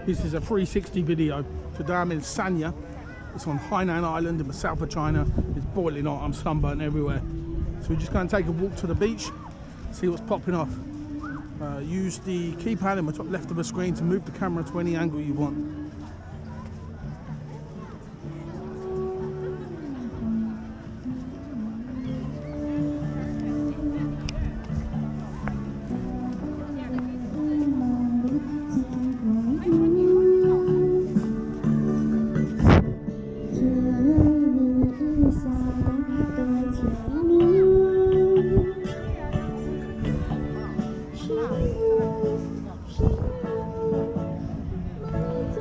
This is a 360 video. Today I'm in Sanya. It's on Hainan Island in the south of China. It's boiling hot, I'm sunburnt everywhere. So we're just going to take a walk to the beach, see what's popping off. Use the keypad in the top left of the screen to move the camera to any angle you want.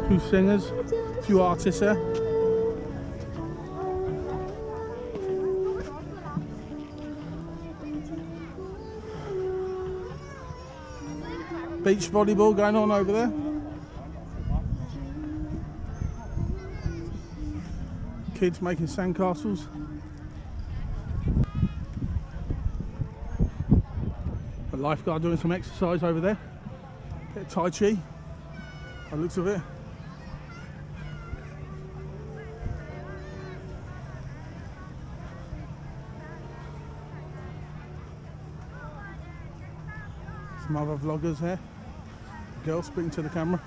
Few singers, a few artists there. Beach volleyball going on over there. Kids making sandcastles. A lifeguard doing some exercise over there. Bit of Tai Chi, by the looks of it. Some other vloggers here. Girl speaking to the camera.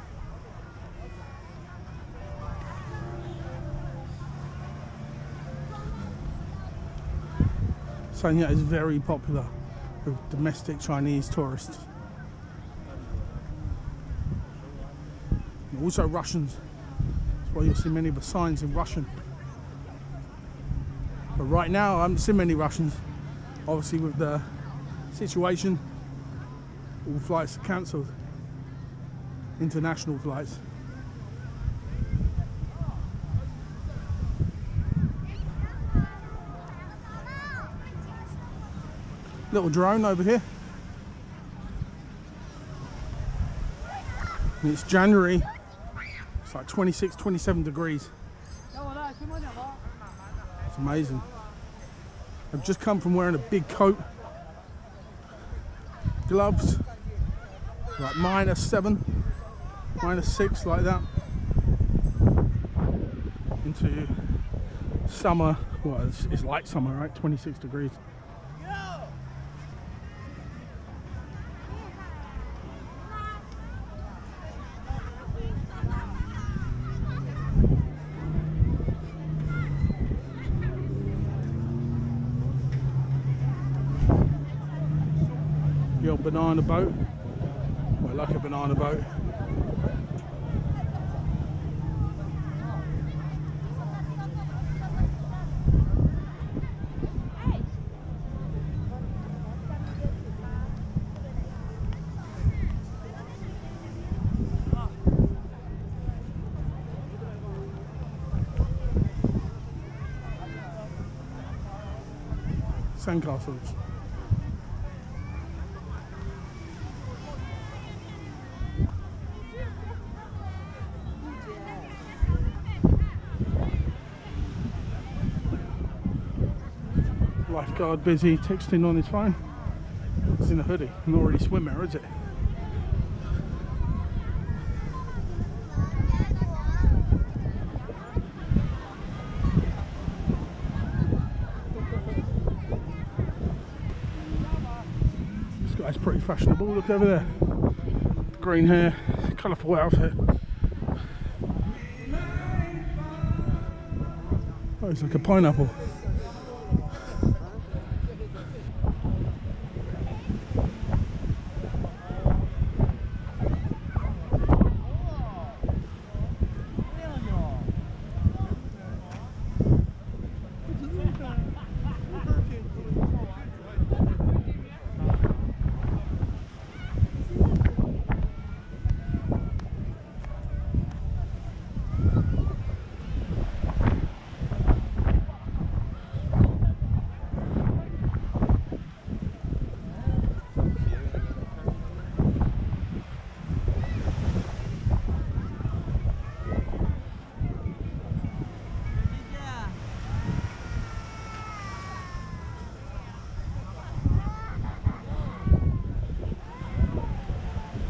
Sanya is very popular with domestic Chinese tourists. And also Russians. That's why you'll see many of the signs in Russian. But right now I haven't seen many Russians. Obviously with the situation, all flights are cancelled. International flights. Little drone over here. And it's January. It's like 26, 27 degrees. It's amazing. I've just come from wearing a big coat. Gloves. Like -7, -6, like that. Into summer. Well, it's like summer, right? 26 degrees. The old banana boat. Well, like a banana boat. Sandcastles. Lifeguard busy texting on his phone. He's in a hoodie, not really swimwear, is it? This guy's pretty fashionable, look over there. Green hair, colourful outfit. Oh, he's like a pineapple.